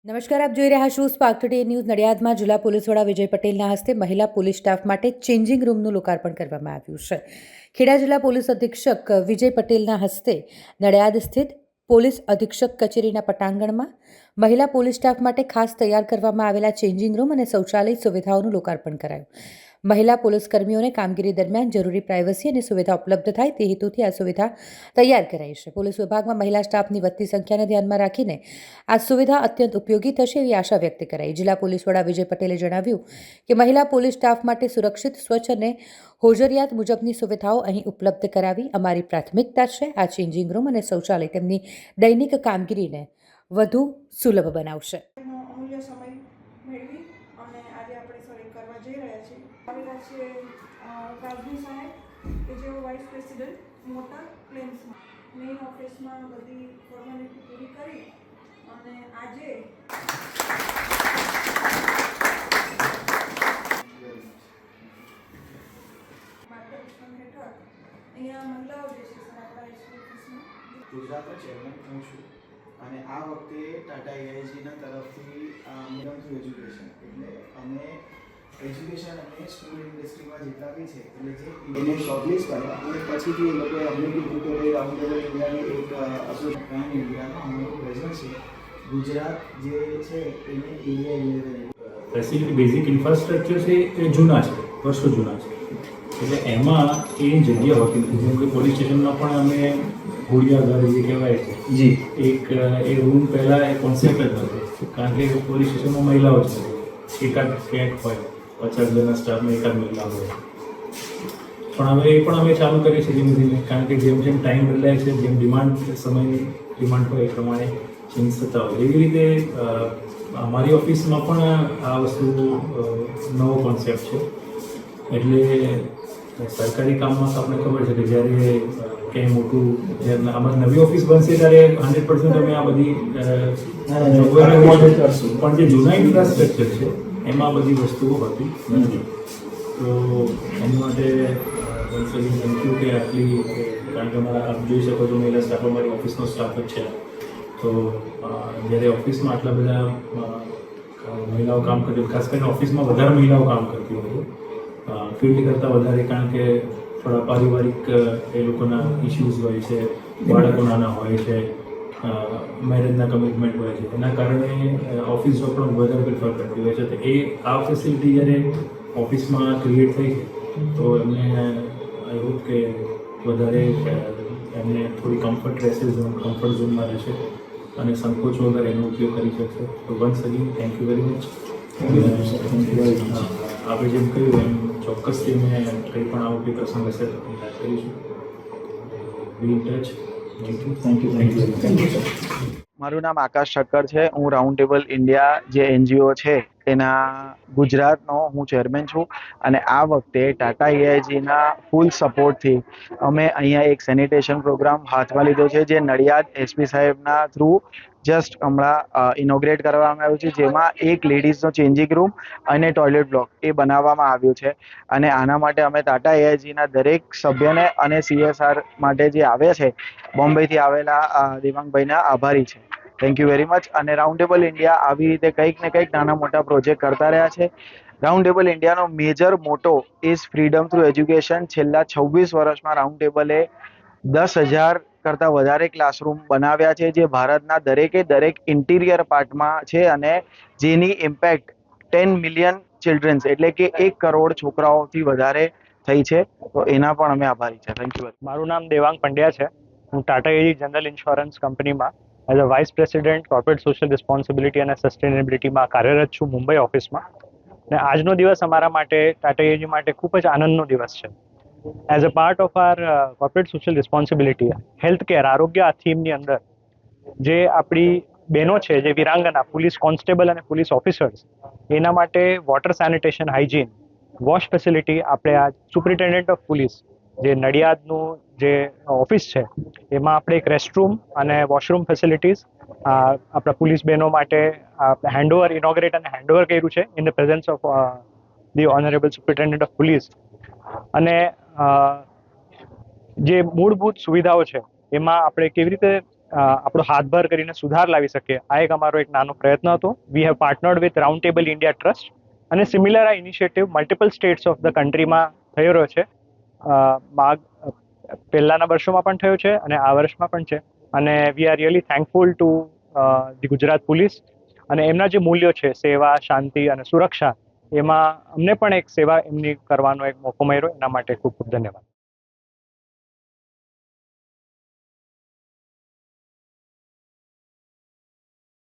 નમસ્કાર, આપ જોઈ રહ્યા છો સ્પાર્ક ટુડે ન્યૂઝ. નડિયાદમાં જિલ્લા પોલીસ વડા વિજય પટેલના હસ્તે મહિલા પોલીસ સ્ટાફ માટે ચેન્જિંગ રૂમનું લોકાર્પણ કરવામાં આવ્યું છે. ખેડા જિલ્લા પોલીસ અધિક્ષક વિજય પટેલના હસ્તે નડિયાદ સ્થિત પોલીસ અધિક્ષક કચેરીના પટાંગણમાં મહિલા પોલીસ સ્ટાફ માટે ખાસ તૈયાર કરવામાં આવેલા ચેન્જિંગ રૂમ અને શૌચાલય સુવિધાઓનું લોકાર્પણ કરાયું. મહિલા પોલીસ કર્મીઓને કામગીરી દરમિયાન જરૂરી પ્રાઇવસી અને સુવિધા ઉપલબ્ધ થાય તે હેતુથી આ સુવિધા તૈયાર કરાઈ છે. પોલીસ વિભાગમાં મહિલા સ્ટાફની વધતી સંખ્યાને ધ્યાનમાં રાખીને આ સુવિધા અત્યંત ઉપયોગી થશે એવી આશા વ્યક્ત કરાઈ. જિલ્લા પોલીસ વડા વિજય પટેલે જણાવ્યું કે મહિલા પોલીસ સ્ટાફ માટે સુરક્ષિત, સ્વચ્છ અને હોજરિયાત મુજબની સુવિધાઓ અહીં ઉપલબ્ધ કરાવી અમારી પ્રાથમિકતા છે. આ ચેન્જિંગ રૂમ અને શૌચાલય તેમની દૈનિક કામગીરીને વધુ સુલભ બનાવશે. અમૂલ્ય સમય મેળવી અને આજે આપણે સર્વે કરવા જઈ રહ્યા છીએ. આવેલા છે રાજવી સાહેબ કે જેઓ વાઇસ પ્રેસિડેન્ટ મોટા પ્લેન્સમાં મેઇન ઓફિસમાં બધી ફોર્માલિટી પૂરી કરી અને આજે માર્ગદર્શન હેઠળ અહીંયા મહિલાઓ જે છે આપણા ઓફિસમાં ગુજરાતનો ચેરમેન હું છું અને આ વખતે ટાટા એઆઈજીના તરફથી મીડિયમ થ્રુ એજ્યુકેશન એટલે અમે એજ્યુકેશન અને સ્કૂલ ઇન્ડસ્ટ્રીમાં જેટલા બી છે એટલે જે એને શોર્ટલિસ્ટ કર્યા અને પછીથી એ લોકોએ અમને કીધું કે ભાઈ રાઉન્ડટેબલ ઇન્ડિયાની એક અસોસિએટ પેન ઇન્ડિયામાં અમારું પ્રેઝન્સ છે. ગુજરાત જે છે એને એરિયા 11 ફેસિલિટી બેઝિક ઇન્ફ્રાસ્ટ્રક્ચર છે એ જૂના છે, વર્ષો જૂના છે. એટલે એમાં એ જગ્યા હોતી નથી. જેમ કે પોલીસ સ્ટેશનમાં પણ અમે ઘોડિયા ઘર જે કહેવાય છે જી એક એ રૂમ પહેલાં એ કોન્સેપ્ટ જ નથી, કારણ કે પોલીસ સ્ટેશનમાં મહિલાઓ છે, એકાદ ક્યાંક હોય 50 જણના સ્ટાફમાં એકાદ મહિલા હોય. પણ હવે એ પણ અમે ચાલુ કરીએ છીએ ધીમે ધીમે, કારણ કે જેમ જેમ ટાઈમ બદલાય છે, જેમ ડિમાન્ડ સમયની ડિમાન્ડ હોય એ પ્રમાણે ચેન્જ થતા હોય. એવી રીતે અમારી ઓફિસમાં પણ આ વસ્તુ નવો કોન્સેપ્ટ છે. એટલે સરકારી કામમાં તો આપણે ખબર છે કે જ્યારે ક્યાંય મોટું જ્યારે અમારી નવી ઓફિસ બનશે ત્યારે 100% અમે આ બધી કરશું. પણ જે જૂના ઇન્ફ્રાસ્ટ્રક્ચર છે એમાં બધી વસ્તુઓ હોતી નથી. તો એની માટે થેન્ક યુ કે આટલી, કારણ કે અમારા આપ જોઈ શકો છો મહિલા સ્ટાફ અમારી ઓફિસનો સ્ટાફ જ છે. તો જ્યારે ઓફિસમાં આટલા બધા મહિલાઓ કામ કરતી, ખાસ કરીને ઓફિસમાં વધારે મહિલાઓ કામ કરતી હોય ફિલ્ડ કરતાં વધારે, કારણ કે થોડા પારિવારિક એ લોકોના ઇશ્યુઝ હોય છે, બાળકો નાના હોય છે, મેરેજના કમિટમેન્ટ હોય છે, એના કારણે ઓફિસ જોબ પણ વધારે પ્રિફર કરતી હોય છે. તો એ આ ફેસિલિટી જ્યારે ઓફિસમાં ક્રિએટ થઈ તો એમને આઈ હોપ કે વધારે એમને થોડી કમ્ફર્ટ રહેશે, કમ્ફર્ટ ઝોનમાં રહેશે અને સંકોચ વગર એનો ઉપયોગ કરી શકશે. તો once again thank you very much. આપણે જેમ કહ્યું એમ ચોક્કસથી અમે કંઈ પણ આવો કોઈ પ્રસંગ હશે તો કોન્ટેક્ટ કરીશું. બી ઇન ટચ. Thank you. મારું નામ આકાશ ઠક્કર છે. હું રાઉન્ડટેબલ ઇન્ડિયા જે એનજીઓ છે એના ગુજરાતનો હું ચેરમેન છું અને આ વખતે ટાટા એઆઈજીના ફૂલ સપોર્ટથી અમે અહીંયા એક સેનિટેશન પ્રોગ્રામ હાથમાં લીધો છે, જે નડિયાદ એસપી સાહેબના થ્રુ જસ્ટ હમણાં ઇનોગ્રેટ કરવામાં આવ્યું છે, જેમાં એક લેડીઝનો ચેન્જિંગ રૂમ અને ટોયલેટ બ્લોક એ બનાવવામાં આવ્યું છે. અને આના માટે અમે ટાટા એઆઈજીના દરેક સભ્યને અને CSR માટે જે આવે છે બોમ્બેથી આવેલા દેવાંગભાઈના આભારી છે. Thank you very much. અને રાઉન્ડટેબલ ઇન્ડિયા આવી રીતે કંઈક ને કંઈક નાના મોટા પ્રોજેક્ટ કરતા રહ્યા છે. રાઉન્ડટેબલ ઇન્ડિયાનો મેજર મોટો ઇઝ ફ્રીડમ થ્રુ એજ્યુકેશન. છેલ્લા 26 વર્ષમાં રાઉન્ડટેબલે 10,000 કરતાં વધારે ક્લાસરૂમ બનાવ્યા છે, જે ભારતના દરેક ઇન્ટિરિયર પાર્ટમાં છે અને જેની ઇમ્પેક્ટ 10 મિલિયન ચિલ્ડ્રન્સ એટલે કે 1 કરોડ છોકરાઓથી વધારે થઈ છે. તો એના પણ અમે આભારી છે. Thank you. મારું નામ દેવાંગ પંડ્યા છે. હું ટાટા એજી જનરલ ઇન્સ્યોરન્સ કંપનીમાં as a vice president corporate social responsibility અને સસ્ટેનેબિલિટીમાં કાર્યરત છું મુંબઈ ઓફિસમાં. અને આજનો દિવસ અમારા માટે ટાટા એજી માટે ખૂબ જ આનંદનો દિવસ છે. As a part of our corporate social responsibility health care આરોગ્ય આ થીમની અંદર જે આપણી બહેનો છે, જે વિરાંગના પોલીસ કોન્સ્ટેબલ અને પોલીસ ઓફિસર્સ, એના માટે water sanitation hygiene wash facility આપણે આ સુપ્રિન્ટેન્ડન્ટ ઓફ પોલીસ જે નડિયાદનું જે ઓફિસ છે એમાં આપણે એક રેસ્ટરૂમ અને વોશરૂમ ફેસિલિટીઝ આપણા પોલીસ બહેનો માટે હેન્ડઓવર ઇનોગ્રેટ અને હેન્ડઓવર કર્યું છે in the presence of the honourable superintendent of police. અને જે મૂળભૂત સુવિધાઓ છે એમાં આપણે કેવી રીતે આપણો હાથભર કરીને સુધાર લાવી શકીએ, આ એક અમારો એક નાનો પ્રયત્ન હતો. We have partnered with Round Table India Trust અને સિમિલર આ initiative multiple states of the કન્ટ્રીમાં થઈ રહ્યો છે. પહેલાના વર્ષોમાં પણ થયો છે અને આ વર્ષમાં પણ છે. અને we are really thankful to the Gujarat police અને એમના જે મૂલ્યો છે સેવા, શાંતિ અને સુરક્ષા, એમાં અમને પણ એક સેવા એમની કરવાનો એક મોકો મળ્યો. એના માટે ખૂબ ખૂબ ધન્યવાદ.